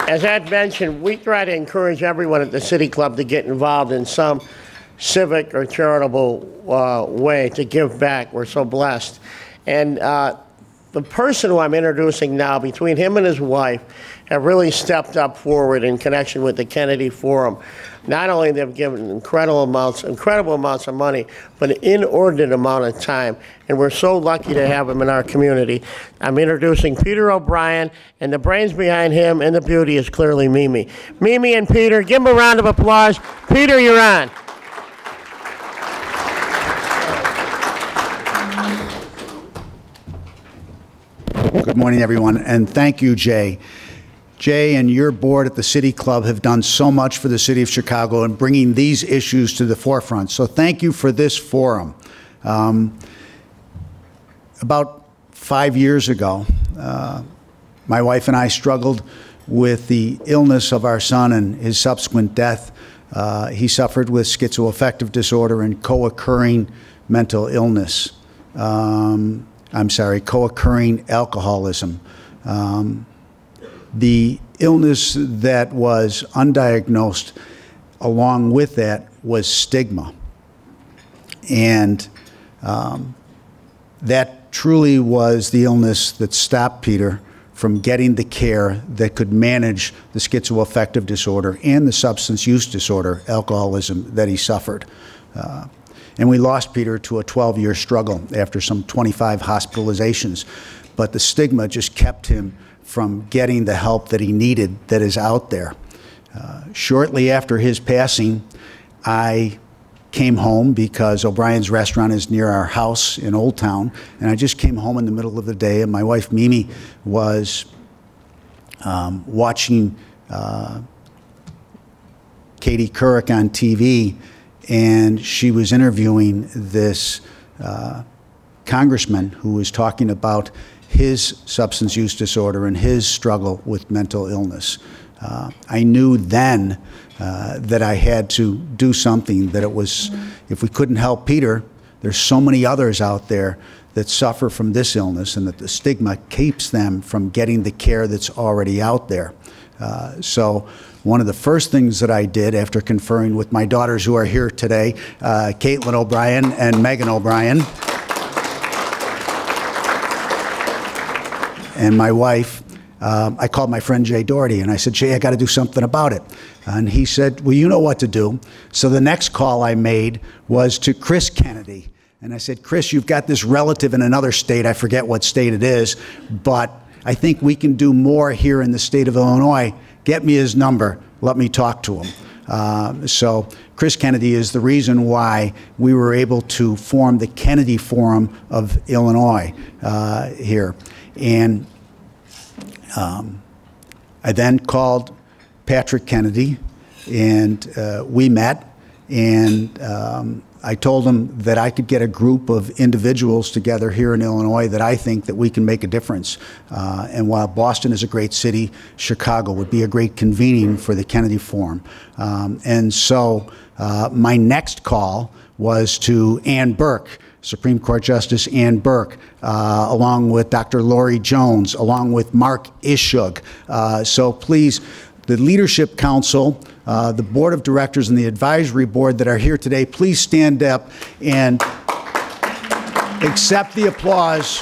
As Ed mentioned, we try to encourage everyone at the City Club to get involved in some civic or charitable way to give back. We're so blessed. And the person who I'm introducing now, between him and his wife, have really stepped up forward in connection with the Kennedy Forum. Not only they've given incredible amounts of money, but an inordinate amount of time. And we're so lucky to have him in our community. I'm introducing Peter O'Brien, and the brains behind him and the beauty is clearly Mimi. Mimi and Peter, give them a round of applause. Peter, you're on. Good morning, everyone, and thank you, Jay. Jay and your board at the City Club have done so much for the city of Chicago in bringing these issues to the forefront. So thank you for this forum. About 5 years ago, my wife and I struggled with the illness of our son and his subsequent death. He suffered with schizoaffective disorder and co-occurring mental illness. Co-occurring alcoholism. The illness that was undiagnosed along with that was stigma. And that truly was the illness that stopped Peter from getting the care that could manage the schizoaffective disorder and the substance use disorder, alcoholism, that he suffered. And we lost Peter to a 12-year struggle after some 25 hospitalizations. But the stigma just kept him from getting the help that he needed that is out there. Shortly after his passing, I came home because O'Brien's restaurant is near our house in Old Town, and I just came home in the middle of the day, and my wife Mimi was watching Katie Couric on TV, and she was interviewing this congressman who was talking about his substance use disorder and his struggle with mental illness. I knew then that I had to do something, that it was, if we couldn't help Peter, there's so many others out there that suffer from this illness, and that the stigma keeps them from getting the care that's already out there. So one of the first things that I did after conferring with my daughters who are here today, Caitlin O'Brien and Megan O'Brien, and my wife, I called my friend Jay Doherty and I said, Jay, I got to do something about it. And he said, well, you know what to do. So the next call I made was to Chris Kennedy. And I said, Chris, you've got this relative in another state. I forget what state it is, but I think we can do more here in the state of Illinois. Get me his number. Let me talk to him. So Chris Kennedy is the reason why we were able to form the Kennedy Forum of Illinois here. And I then called Patrick Kennedy, and we met, and I told him that I could get a group of individuals together here in Illinois that I think that we can make a difference. And while Boston is a great city, Chicago would be a great convening for the Kennedy Forum. And so my next call was to Ann Burke, Supreme Court Justice Ann Burke, along with Dr. Lori Jones, along with Mark Ishug. So please, the Leadership Council, the Board of Directors, and the Advisory Board that are here today, please stand up and accept the applause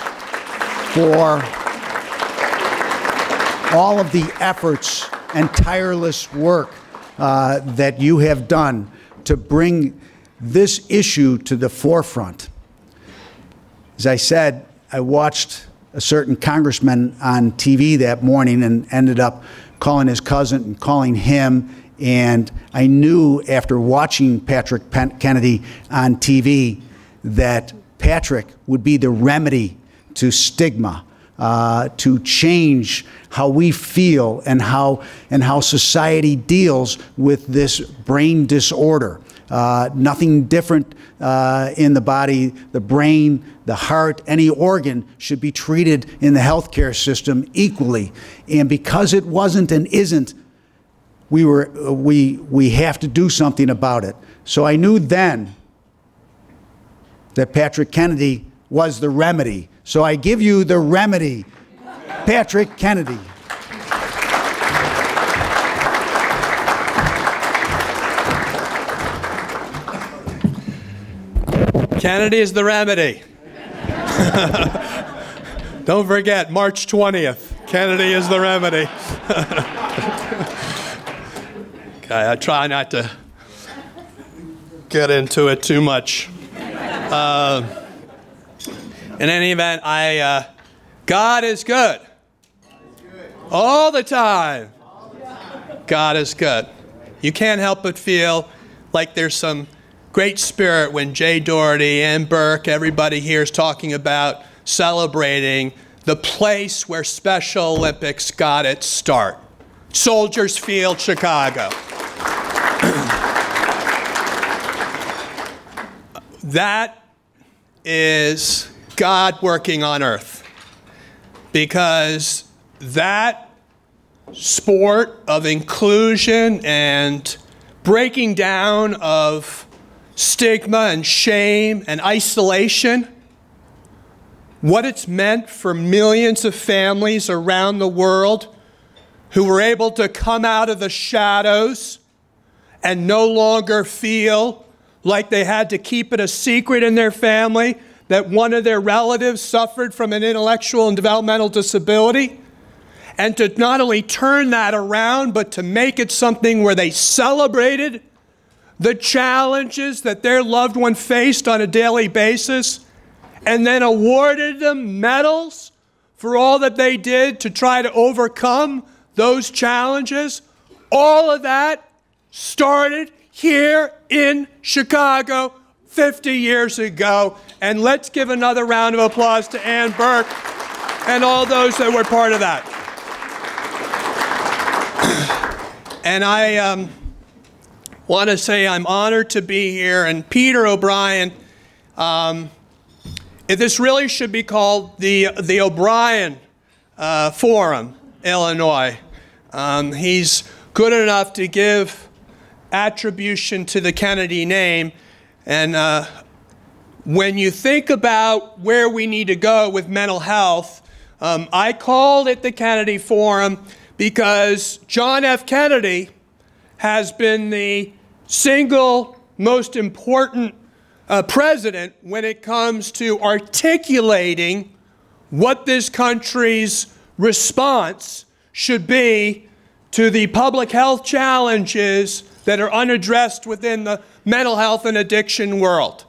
for all of the efforts and tireless work that you have done to bring this issue to the forefront. As I said, I watched a certain congressman on TV that morning and ended up calling his cousin and calling him. And I knew after watching Patrick Kennedy on TV that Patrick would be the remedy to stigma, to change how we feel and how society deals with this brain disorder. Nothing different in the body, the brain, the heart, any organ should be treated in the healthcare system equally. And because it wasn't and isn't, we have to do something about it. So I knew then that Patrick Kennedy was the remedy. So I give you the remedy, Patrick Kennedy. Kennedy is the remedy. Don't forget, March 20th. Kennedy is the remedy. Okay, I try not to get into it too much. In any event, God is good. All the time. God is good. You can't help but feel like there's some great spirit when Jay Doherty, Ann Burke, everybody here is talking about celebrating the place where Special Olympics got its start. Soldiers Field, Chicago. That is God working on earth, because that sport of inclusion and breaking down of stigma and shame and isolation, what it's meant for millions of families around the world who were able to come out of the shadows and no longer feel like they had to keep it a secret in their family that one of their relatives suffered from an intellectual and developmental disability, and to not only turn that around, but to make it something where they celebrated the challenges that their loved one faced on a daily basis, and then awarded them medals for all that they did to try to overcome those challenges. All of that started here in Chicago 50 years ago. And let's give another round of applause to Ann Burke and all those that were part of that. And I want to say I'm honored to be here. And Peter O'Brien, this really should be called the O'Brien Forum, Illinois. He's good enough to give attribution to the Kennedy name. And when you think about where we need to go with mental health, I called it the Kennedy Forum because John F. Kennedy has been the single most important president when it comes to articulating what this country's response should be to the public health challenges that are unaddressed within the mental health and addiction world.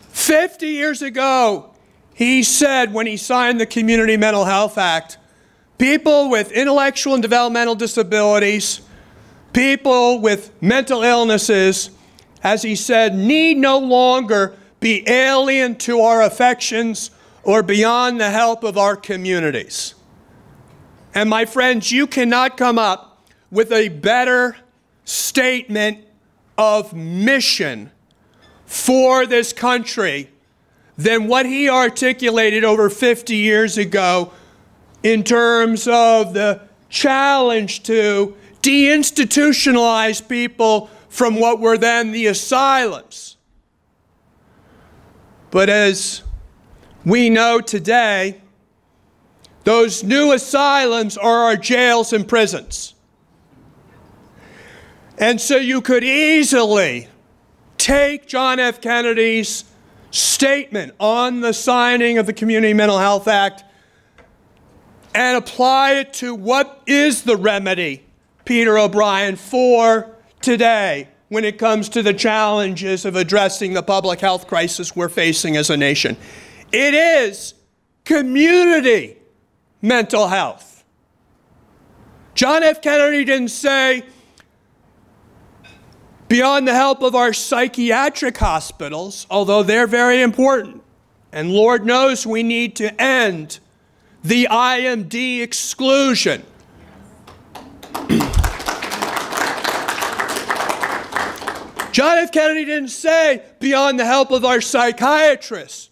50 years ago, he said when he signed the Community Mental Health Act, people with intellectual and developmental disabilities, people with mental illnesses, as he said, need no longer be alien to our affections or beyond the help of our communities. And my friends, you cannot come up with a better statement of mission for this country than what he articulated over 50 years ago in terms of the challenge to deinstitutionalize people from what were then the asylums. But as we know today, those new asylums are our jails and prisons. And so you could easily take John F. Kennedy's statement on the signing of the Community Mental Health Act and apply it to what is the remedy, Peter O'Brien, for today when it comes to the challenges of addressing the public health crisis we're facing as a nation. It is community mental health. John F. Kennedy didn't say, beyond the help of our psychiatric hospitals, although they're very important, and Lord knows we need to end the IMD exclusion. John F. Kennedy didn't say, beyond the help of our psychiatrists.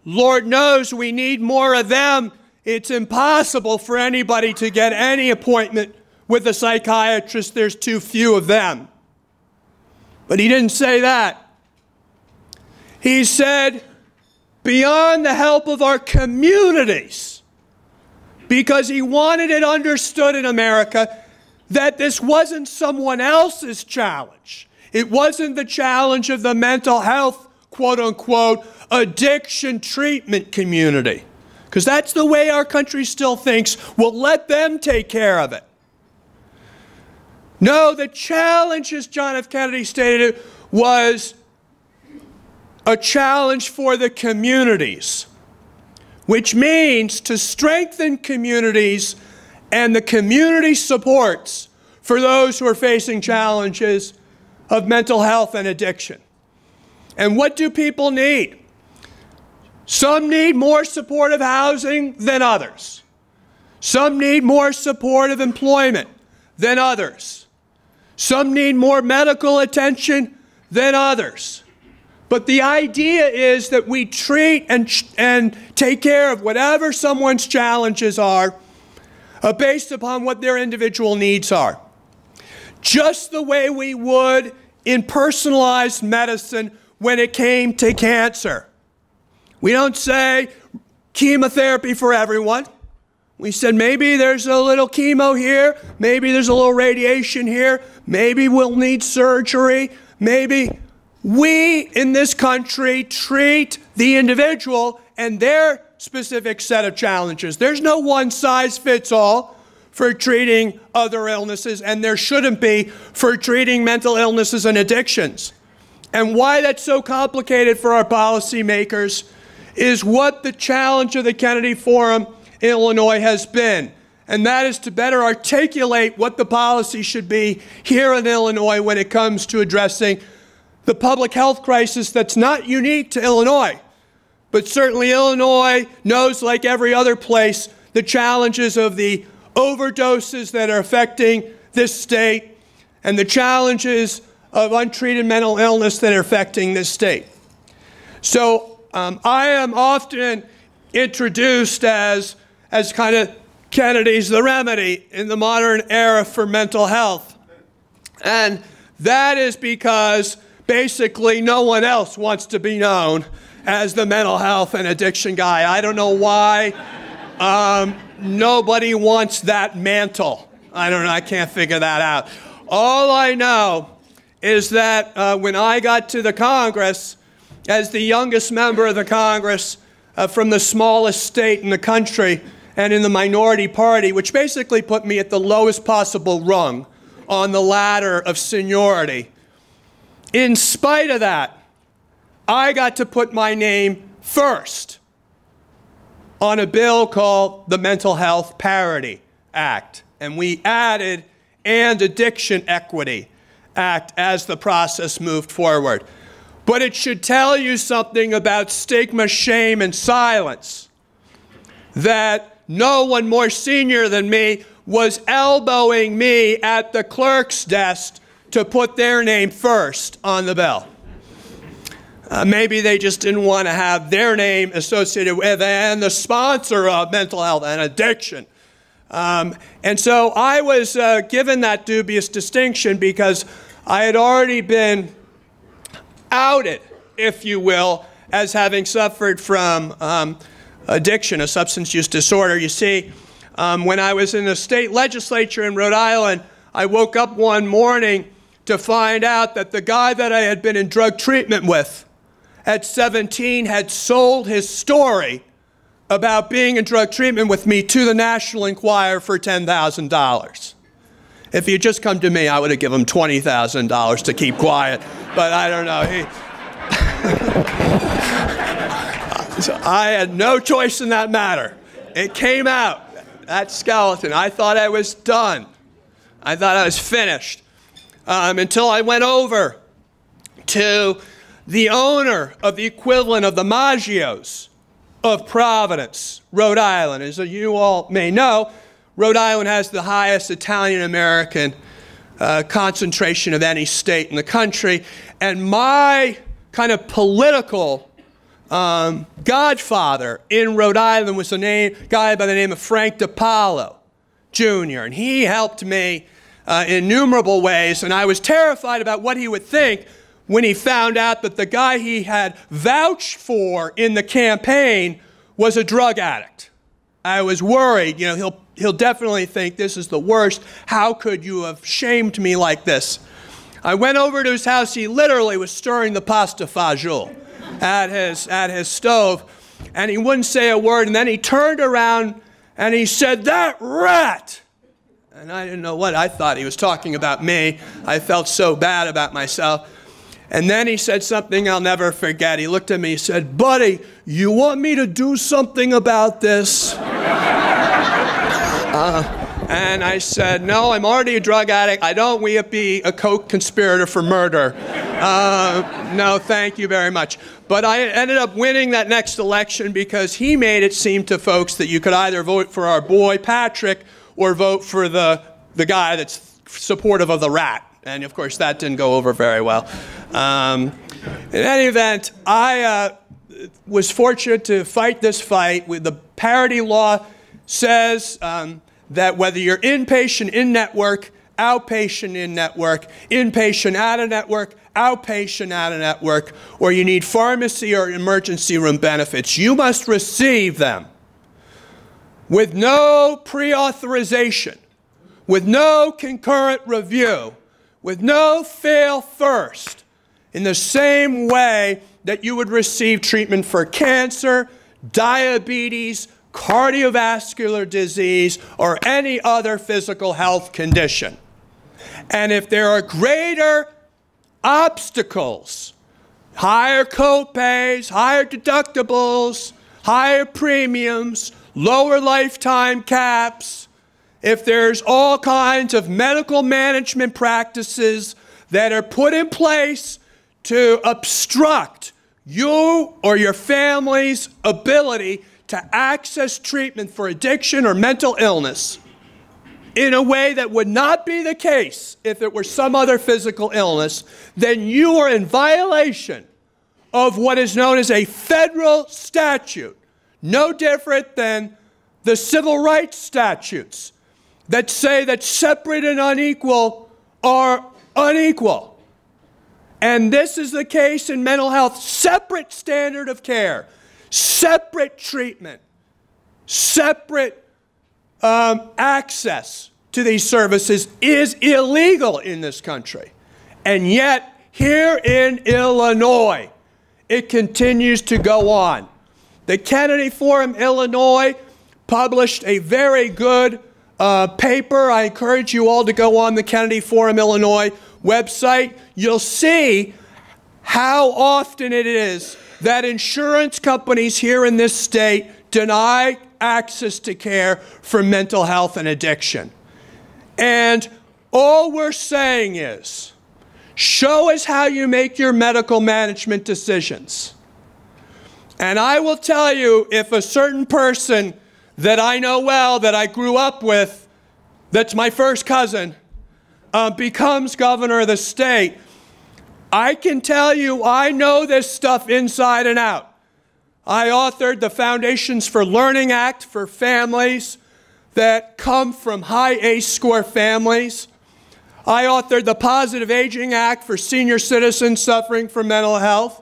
Lord knows we need more of them. It's impossible for anybody to get any appointment with a psychiatrist. There's too few of them. But he didn't say that. He said, beyond the help of our communities, because he wanted it understood in America that this wasn't someone else's challenge. It wasn't the challenge of the mental health quote-unquote addiction treatment community, because that's the way our country still thinks. We'll let them take care of it. No, the challenge, as John F. Kennedy stated it, was a challenge for the communities, which means to strengthen communities and the community supports for those who are facing challenges of mental health and addiction. And what do people need? Some need more supportive housing than others. Some need more supportive employment than others. Some need more medical attention than others. But the idea is that we treat and take care of whatever someone's challenges are based upon what their individual needs are. Just the way we would in personalized medicine when it came to cancer. We don't say chemotherapy for everyone. We said maybe there's a little chemo here, maybe there's a little radiation here, maybe we'll need surgery, maybe. We in this country treat the individual and their specific set of challenges. There's no one size fits all for treating other illnesses, and there shouldn't be for treating mental illnesses and addictions. And why that's so complicated for our policymakers is what the challenge of the Kennedy Forum in Illinois has been. And that is to better articulate what the policy should be here in Illinois when it comes to addressing the public health crisis that's not unique to Illinois. But certainly Illinois knows, like every other place, the challenges of the overdoses that are affecting this state and the challenges of untreated mental illness that are affecting this state. So I am often introduced as kind of Kennedy's the remedy in the modern era for mental health. And that is because basically no one else wants to be known as the mental health and addiction guy. I don't know why. Nobody wants that mantle. I don't know. I can't figure that out. All I know is that when I got to the Congress, as the youngest member of the Congress from the smallest state in the country and in the minority party, which basically put me at the lowest possible rung on the ladder of seniority, in spite of that, I got to put my name first on a bill called the Mental Health Parity Act. And we added and Addiction Equity Act as the process moved forward. But it should tell you something about stigma, shame, and silence, that no one more senior than me was elbowing me at the clerk's desk to put their name first on the bill. Maybe they just didn't want to have their name associated with and the sponsor of mental health and addiction. And so I was given that dubious distinction because I had already been outed, if you will, as having suffered from addiction, a substance use disorder. You see, when I was in the state legislature in Rhode Island, I woke up one morning to find out that the guy that I had been in drug treatment with at 17 had sold his story about being in drug treatment with me to the National Enquirer for $10,000. If he had just come to me, I would have given him $20,000 to keep quiet, but I don't know. So I had no choice in that matter. It came out, that skeleton. I thought I was done. I thought I was finished. Until I went over to the owner of the equivalent of the Maggios of Providence, Rhode Island. As you all may know, Rhode Island has the highest Italian-American concentration of any state in the country. And my kind of political godfather in Rhode Island was a guy by the name of Frank DiPaolo, Jr. And he helped me in innumerable ways, and I was terrified about what he would think when he found out that the guy he had vouched for in the campaign was a drug addict. I was worried, you know, he'll definitely think this is the worst. How could you have shamed me like this? I went over to his house. He literally was stirring the pasta fagioli. at his stove, and he wouldn't say a word, and then he turned around and he said, "That rat!" And I didn't know what. I thought he was talking about me. I felt so bad about myself. And then he said something I'll never forget. He looked at me, he said, "Buddy, you want me to do something about this?" And I said, "No, I'm already a drug addict. I don't want to be a co-conspirator for murder. No, thank you very much." But I ended up winning that next election because he made it seem to folks that you could either vote for our boy Patrick or vote for the guy that's supportive of the rat. And of course, that didn't go over very well. In any event, I was fortunate to fight this fight. The parity law says that whether you're inpatient in-network, outpatient in-network, inpatient out-of-network, outpatient out-of-network, or you need pharmacy or emergency room benefits, you must receive them with no pre-authorization, with no concurrent review, with no fail first, in the same way that you would receive treatment for cancer, diabetes, cardiovascular disease, or any other physical health condition. And if there are greater obstacles, higher copays, higher deductibles, higher premiums, lower lifetime caps, if there's all kinds of medical management practices that are put in place to obstruct you or your family's ability to access treatment for addiction or mental illness in a way that would not be the case if it were some other physical illness, then you are in violation of what is known as a federal statute, no different than the civil rights statutes that say that separate and unequal are unequal. And this is the case in mental health. Separate standard of care, separate treatment, separate access to these services is illegal in this country. And yet, here in Illinois, it continues to go on. The Kennedy Forum Illinois published a very good paper. I encourage you all to go on the Kennedy Forum Illinois website. You'll see how often it is that insurance companies here in this state deny access to care for mental health and addiction. And all we're saying is, show us how you make your medical management decisions. And I will tell you, if a certain person that I know well, that I grew up with, that's my first cousin, becomes governor of the state, I can tell you I know this stuff inside and out. I authored the Foundations for Learning Act for families that come from high ACE score families. I authored the Positive Aging Act for senior citizens suffering from mental health.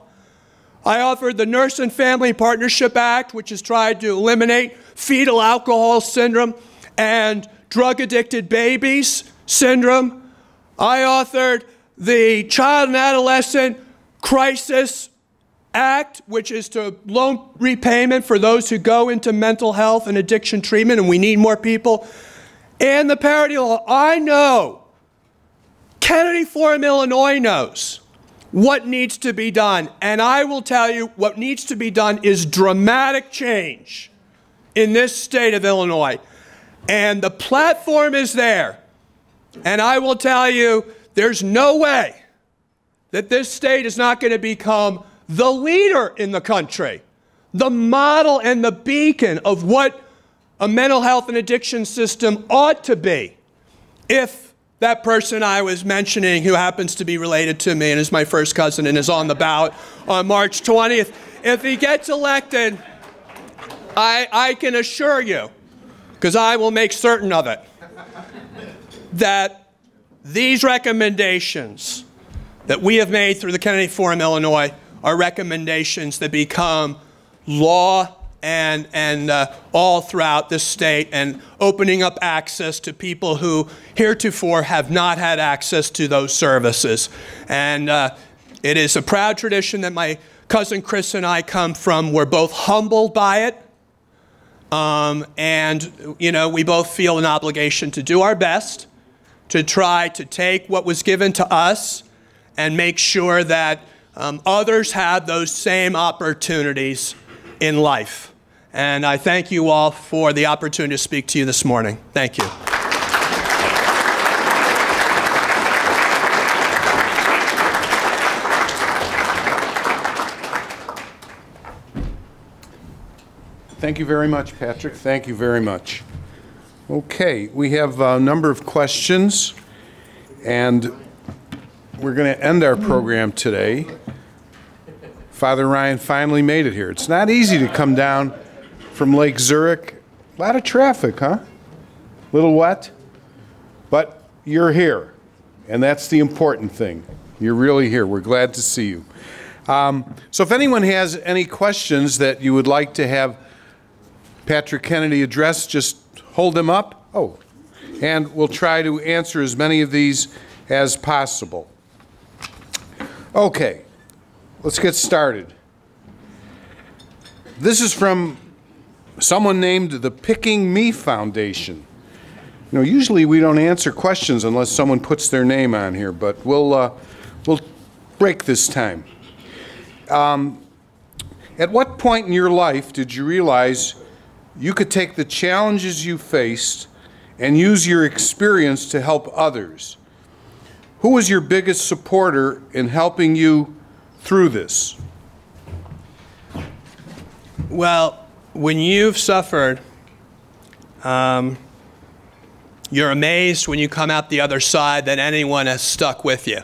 I authored the Nurse and Family Partnership Act, which has tried to eliminate fetal alcohol syndrome and drug-addicted babies syndrome. I authored the Child and Adolescent Crisis Act, which is to loan repayment for those who go into mental health and addiction treatment, and we need more people. And the parity law. I know, Kennedy Forum Illinois knows what needs to be done. And I will tell you, what needs to be done is dramatic change in this state of Illinois. And the platform is there. And I will tell you, there's no way that this state is not going to become the leader in the country, the model and the beacon of what a mental health and addiction system ought to be, if that person I was mentioning, who happens to be related to me and is my first cousin and is on the ballot on March 20th, if he gets elected, I can assure you, because I will make certain of it, that these recommendations that we have made through the Kennedy Forum Illinois are recommendations that become law and all throughout the state, and opening up access to people who heretofore have not had access to those services. And it is a proud tradition that my cousin Chris and I come from, we're both humbled by it. And, you know, we both feel an obligation to do our best to try to take what was given to us and make sure that others have those same opportunities in life. And I thank you all for the opportunity to speak to you this morning. Thank you. Thank you very much, Patrick. Thank you very much. Okay, we have a number of questions, and we're going to end our program today. Father Ryan finally made it here. It's not easy to come down from Lake Zurich. A lot of traffic, huh? A little wet, but you're here, and that's the important thing. You're really here. We're glad to see you. So if anyone has any questions that you would like to have Patrick Kennedy address, just hold them up. Oh, and we'll try to answer as many of these as possible. Okay, let's get started. This is from someone named the Picking Me Foundation. You know, usually we don't answer questions unless someone puts their name on here, but we'll break this time. At what point in your life did you realize you could take the challenges you faced and use your experience to help others? Who was your biggest supporter in helping you through this? Well, when you've suffered, you're amazed when you come out the other side that anyone has stuck with you.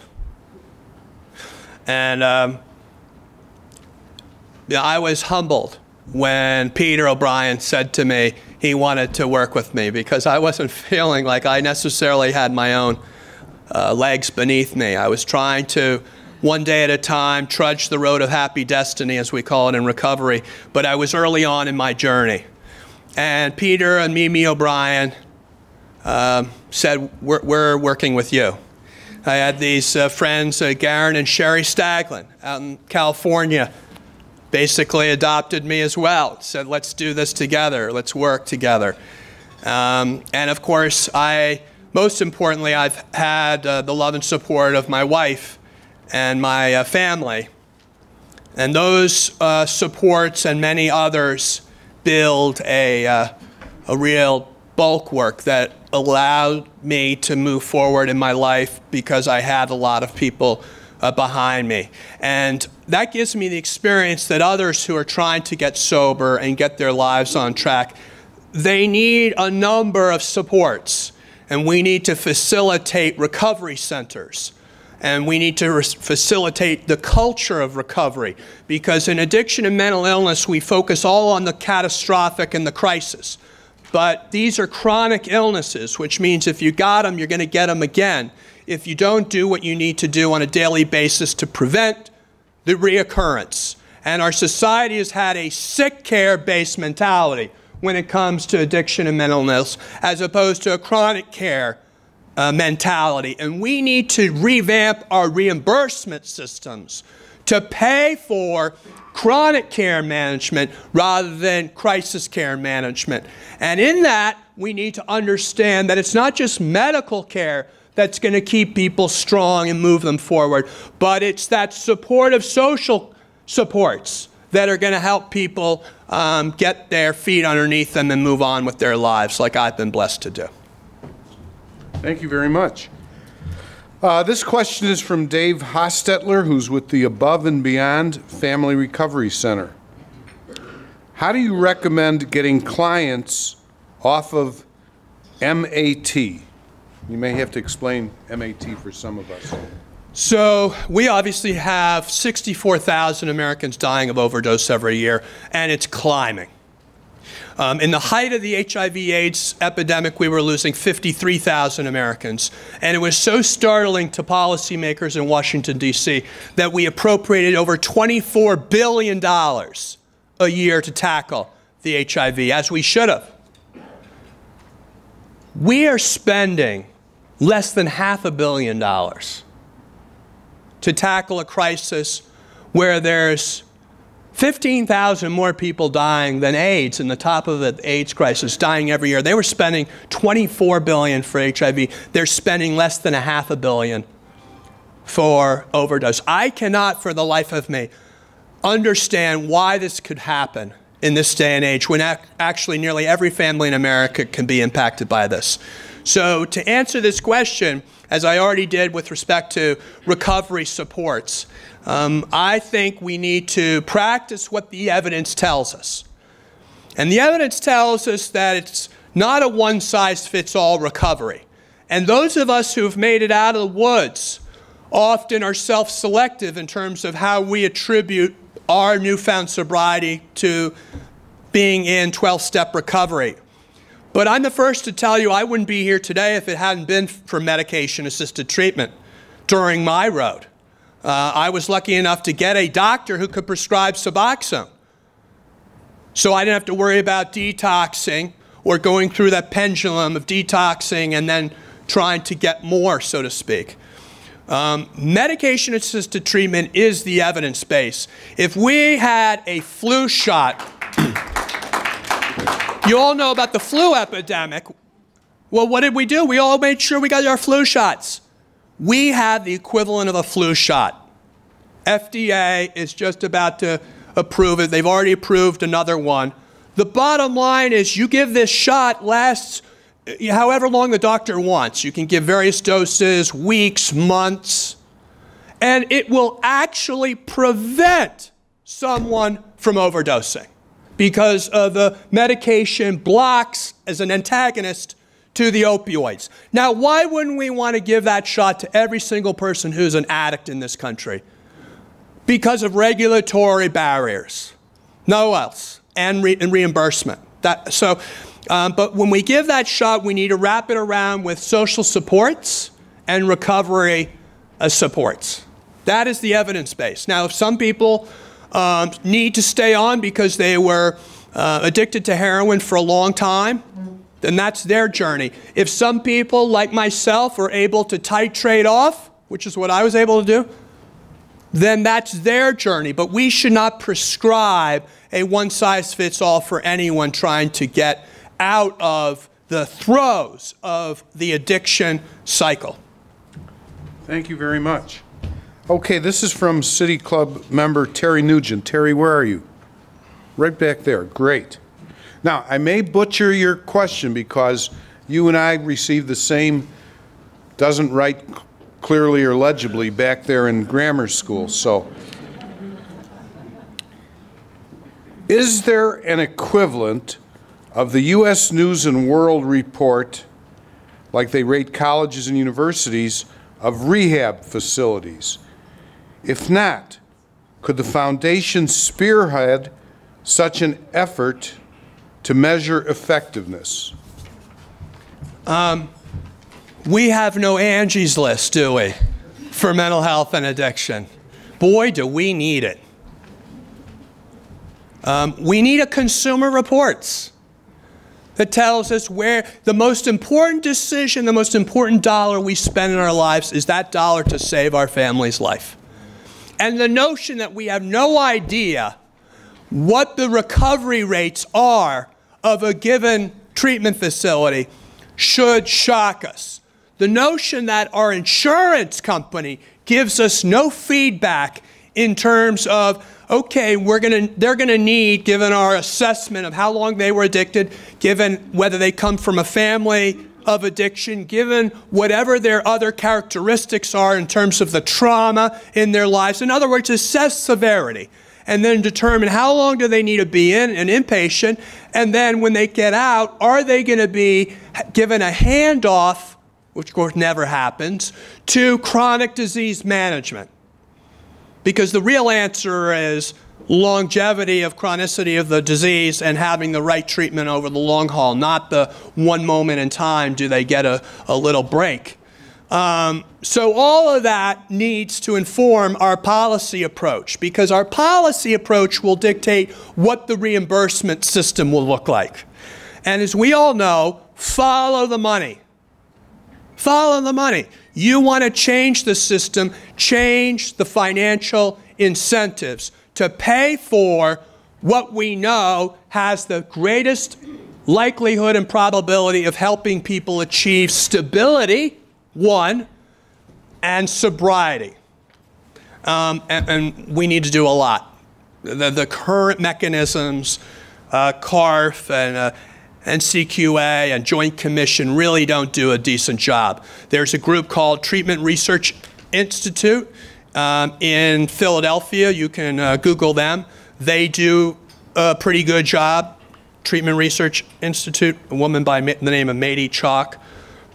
And I was humbled when Peter O'Brien said to me he wanted to work with me, because I wasn't feeling like I necessarily had my own legs beneath me. I was trying to, one day at a time, trudge the road of happy destiny, as we call it in recovery, but I was early on in my journey. And Peter and Mimi O'Brien said, we're working with you. I had these friends, Garen and Sherry Staglin, out in California, basically adopted me as well, said, let's do this together, let's work together. And of course, most importantly, I've had the love and support of my wife and my family. And those supports and many others build a real bulwark that allowed me to move forward in my life, because I had a lot of people behind me. And that gives me the experience that others who are trying to get sober and get their lives on track, they need a number of supports. And we need to facilitate recovery centers. And we need to facilitate the culture of recovery. Because in addiction and mental illness, we focus all on the catastrophic and the crisis. But these are chronic illnesses, which means if you got them, you're going to get them again if you don't do what you need to do on a daily basis to prevent the reoccurrence. And our society has had a sick care-based mentality when it comes to addiction and mental illness, as opposed to a chronic care mentality. And we need to revamp our reimbursement systems to pay for chronic care management rather than crisis care management. And in that, we need to understand that it's not just medical care that's going to keep people strong and move them forward, but it's that supportive social supports that are going to help people get their feet underneath them and move on with their lives, like I've been blessed to do. Thank you very much. This question is from Dave Hostetler, who's with the Above and Beyond Family Recovery Center. How do you recommend getting clients off of MAT? You may have to explain MAT for some of us. So we obviously have 64,000 Americans dying of overdose every year, and it's climbing. In the height of the HIV/AIDS epidemic, we were losing 53,000 Americans. And it was so startling to policymakers in Washington, D.C., that we appropriated over $24 billion a year to tackle the HIV, as we should have. We are spending less than $500 million to tackle a crisis where there's 15,000 more people dying than AIDS in the top of the AIDS crisis, dying every year. They were spending $24 billion for HIV. They're spending less than $500 million for overdose. I cannot, for the life of me, understand why this could happen in this day and age when actually nearly every family in America can be impacted by this. So to answer this question, as I already did with respect to recovery supports, I think we need to practice what the evidence tells us. And the evidence tells us that it's not a one-size-fits-all recovery. And those of us who've made it out of the woods often are self-selective in terms of how we attribute our newfound sobriety to being in 12-step recovery. But I'm the first to tell you I wouldn't be here today if it hadn't been for medication-assisted treatment during my road. I was lucky enough to get a doctor who could prescribe Suboxone. So I didn't have to worry about detoxing or going through that pendulum of detoxing and then trying to get more, so to speak. Medication-assisted treatment is the evidence base. If we had a flu shot, you all know about the flu epidemic. Well, what did we do? We all made sure we got our flu shots. We have the equivalent of a flu shot. FDA is just about to approve it. They've already approved another one. The bottom line is you give this shot, lasts however long the doctor wants. You can give various doses, weeks, months, and it will actually prevent someone from overdosing because the medication blocks as an antagonist to the opioids. Now, why wouldn't we want to give that shot to every single person who's an addict in this country? Because of regulatory barriers. No else. And reimbursement. But when we give that shot, we need to wrap it around with social supports and recovery supports. That is the evidence base. Now, if some people need to stay on because they were addicted to heroin for a long time, then that's their journey. If some people, like myself, are able to titrate off, which is what I was able to do, then that's their journey. But we should not prescribe a one-size-fits-all for anyone trying to get out of the throes of the addiction cycle. Thank you very much. Okay, this is from City Club member Terry Nugent. Terry, where are you? Right back there. Great. Now, I may butcher your question because you and I received the same doesn't write clearly or legibly back there in grammar school. So, is there an equivalent of the U.S. News and World Report, like they rate colleges and universities, of rehab facilities? If not, could the foundation spearhead such an effort to measure effectiveness? We have no Angie's List, do we, for mental health and addiction? Boy, do we need it. We need a Consumer Reports that tells us where the most important decision, the most important dollar we spend in our lives is that dollar to save our family's life. And the notion that we have no idea what the recovery rates are of a given treatment facility should shock us. The notion that our insurance company gives us no feedback in terms of, okay, they're gonna need, given our assessment of how long they were addicted, given whether they come from a family of addiction, given whatever their other characteristics are in terms of the trauma in their lives. In other words, assess severity and then determine how long do they need to be in, an inpatient, and then when they get out, are they going to be given a handoff, which of course never happens, to chronic disease management? Because the real answer is longevity of chronicity of the disease and having the right treatment over the long haul, not the one moment in time do they get a little break. So all of that needs to inform our policy approach, because our policy approach will dictate what the reimbursement system will look like. And as we all know, follow the money. Follow the money. You want to change the system, change the financial incentives to pay for what we know has the greatest likelihood and probability of helping people achieve stability, one, and sobriety. And we need to do a lot. The current mechanisms, CARF and CQA and Joint Commission really don't do a decent job. There's a group called Treatment Research Institute in Philadelphia. You can Google them. They do a pretty good job. Treatment Research Institute, a woman by the name of Mady Chalk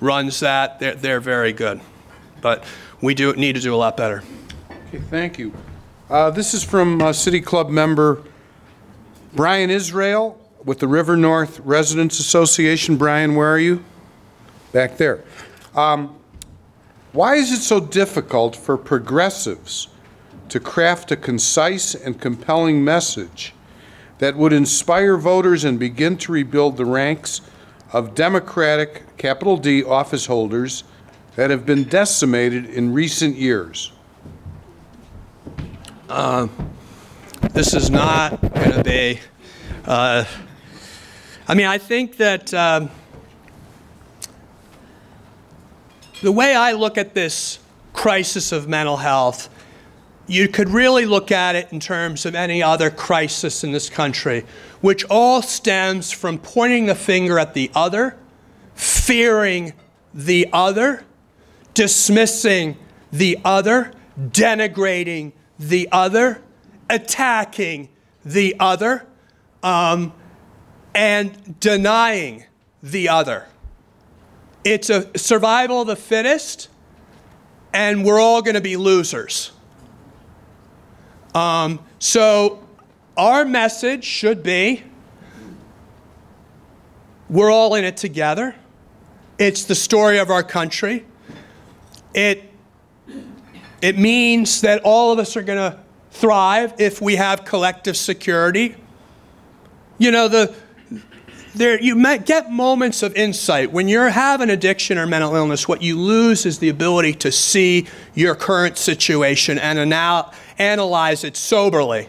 runs that. They're very good. But we need to do a lot better. Okay, thank you. This is from City Club member Brian Israel with the River North Residents Association. Brian, where are you? Back there. Why is it so difficult for progressives to craft a concise and compelling message that would inspire voters and begin to rebuild the ranks of Democratic, capital D, office holders that have been decimated in recent years? This is not going to be, I mean, I think that the way I look at this crisis of mental health, you could really look at it in terms of any other crisis in this country, which all stems from pointing the finger at the other, fearing the other, dismissing the other, denigrating the other, attacking the other, and denying the other. It's a survival of the fittest, and we're all going to be losers. So our message should be, we're all in it together. It's the story of our country. It means that all of us are going to thrive if we have collective security. You know, you might get moments of insight. When you have an addiction or mental illness, what you lose is the ability to see your current situation and now analyze it soberly,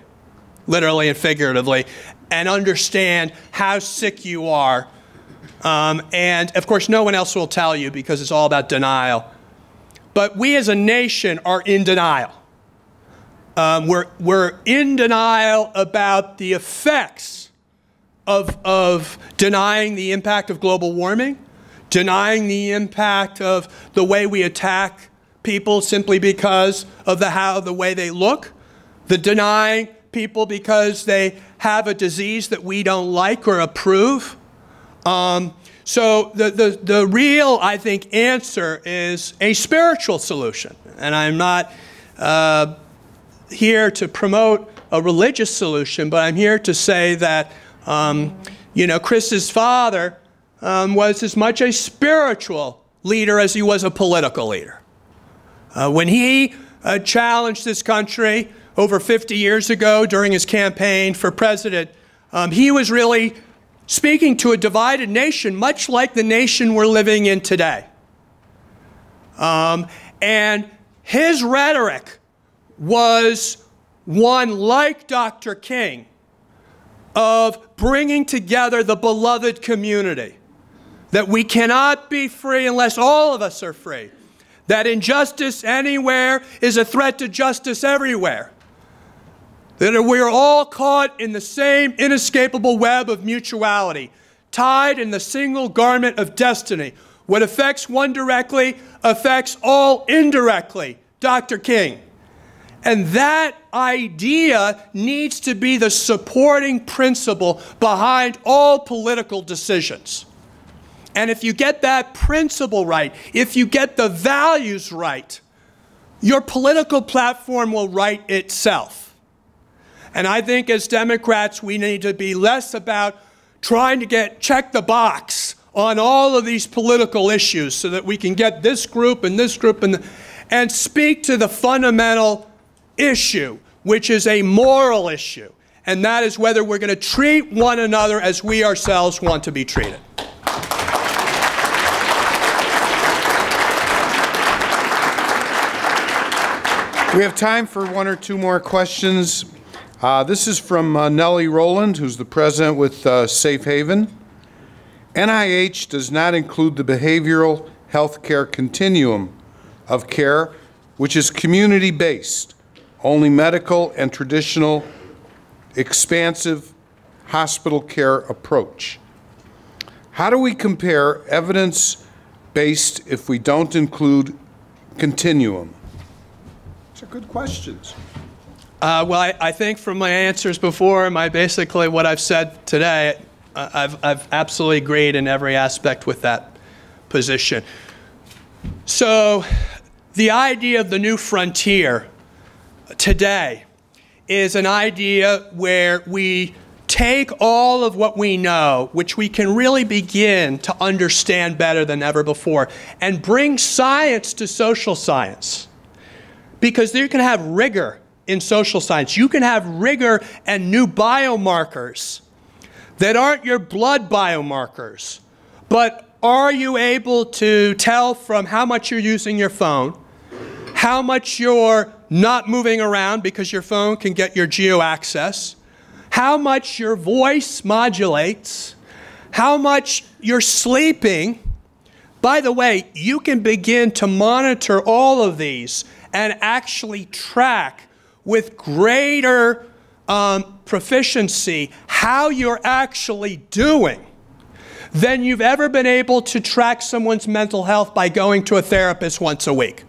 literally and figuratively, and understand how sick you are. And, of course, no one else will tell you because it's all about denial. But we as a nation are in denial. We're in denial about the effects of denying the impact of global warming, denying the impact of the way we attack people simply because of the way they look, denying people because they have a disease that we don't like or approve. So the real, I think, answer is a spiritual solution. And I'm not here to promote a religious solution, but I'm here to say that, you know, Chris's father was as much a spiritual leader as he was a political leader. When he challenged this country over 50 years ago during his campaign for president, he was really speaking to a divided nation, much like the nation we're living in today. And his rhetoric was one, like Dr. King, of bringing together the beloved community, that we cannot be free unless all of us are free, that injustice anywhere is a threat to justice everywhere, that we are all caught in the same inescapable web of mutuality, tied in the single garment of destiny. What affects one directly affects all indirectly, Dr. King. And that idea needs to be the supporting principle behind all political decisions. And if you get that principle right, if you get the values right, your political platform will write itself. And I think as Democrats, we need to be less about trying to check the box on all of these political issues so that we can get this group and speak to the fundamental issue, which is a moral issue. And that is whether we're going to treat one another as we ourselves want to be treated. We have time for one or two more questions. This is from Nelly Rowland, who's the president with Safe Haven. NIH does not include the behavioral health care continuum of care, which is community-based, only medical and traditional expansive hospital care approach. How do we compare evidence-based if we don't include continuum? These are good questions. Well, I think from my answers before, basically what I've said today, I've absolutely agreed in every aspect with that position. So the idea of the new frontier today is an idea where we take all of what we know, which we can really begin to understand better than ever before, and bring science to social science. Because you can have rigor in social science. You can have rigor and new biomarkers that aren't your blood biomarkers, but are you able to tell from how much you're using your phone, how much you're not moving around because your phone can get your geo access, how much your voice modulates, how much you're sleeping. By the way, you can begin to monitor all of these and actually track with greater proficiency how you're actually doing than you've ever been able to track someone's mental health by going to a therapist once a week.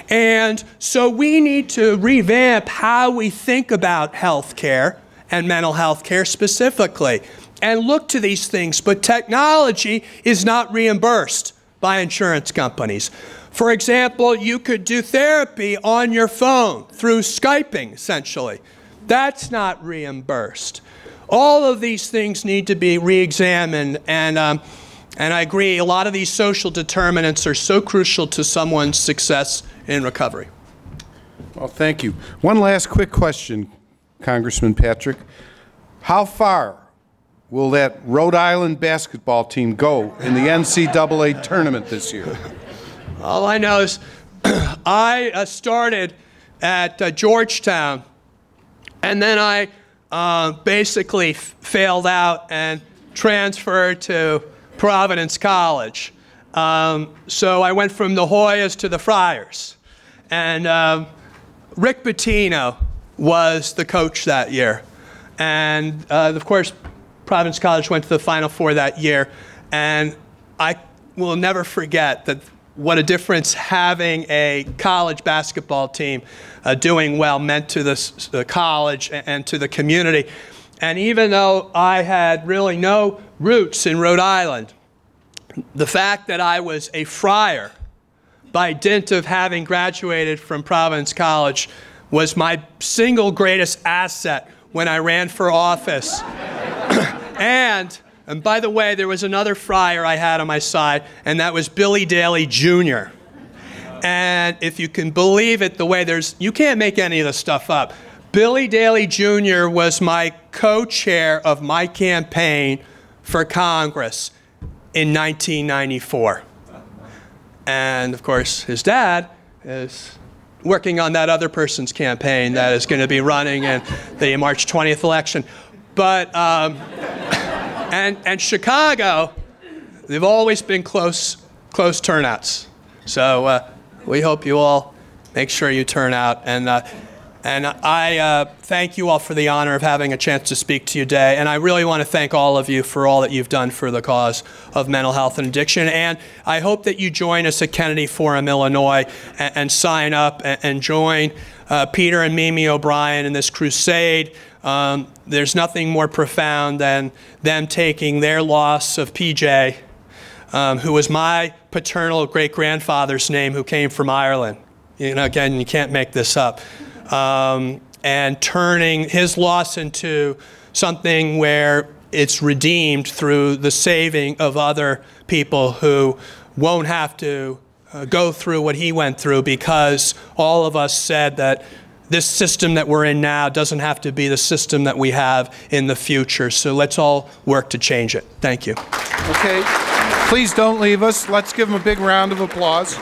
And so we need to revamp how we think about health care and mental health care specifically and look to these things. But technology is not reimbursed by insurance companies. For example, you could do therapy on your phone through Skyping, essentially. That's not reimbursed. All of these things need to be re-examined, and I agree, a lot of these social determinants are so crucial to someone's success in recovery. Well, thank you. One last quick question, Congressman Patrick. How far will that Rhode Island basketball team go in the NCAA tournament this year? All I know is I started at Georgetown, and then I basically failed out and transferred to Providence College. So I went from the Hoyas to the Friars. And Rick Pitino was the coach that year. And of course, Providence College went to the Final Four that year. And I will never forget that what a difference having a college basketball team doing well meant to the college and to the community. And even though I had really no roots in Rhode Island, the fact that I was a Friar by dint of having graduated from Providence College was my single greatest asset when I ran for office. And by the way, there was another Friar I had on my side, and that was Billy Daly Jr. And if you can believe it, the way you can't make any of this stuff up. Billy Daly Jr. was my co-chair of my campaign for Congress in 1994. And of course, his dad is working on that other person's campaign that is going to be running in the March 20th election. But, and Chicago, they've always been close turnouts. So we hope you all make sure you turn out. And I thank you all for the honor of having a chance to speak to you today. And I really want to thank all of you for all that you've done for the cause of mental health and addiction. And I hope that you join us at Kennedy Forum, Illinois, and sign up and join Peter and Mimi O'Brien in this crusade. There's nothing more profound than them taking their loss of PJ, who was my paternal great-grandfather's name, who came from Ireland. You know, again, you can't make this up. And turning his loss into something where it's redeemed through the saving of other people who won't have to go through what he went through, because all of us said that this system that we're in now doesn't have to be the system that we have in the future. So let's all work to change it. Thank you. Okay. Please don't leave us. Let's give him a big round of applause.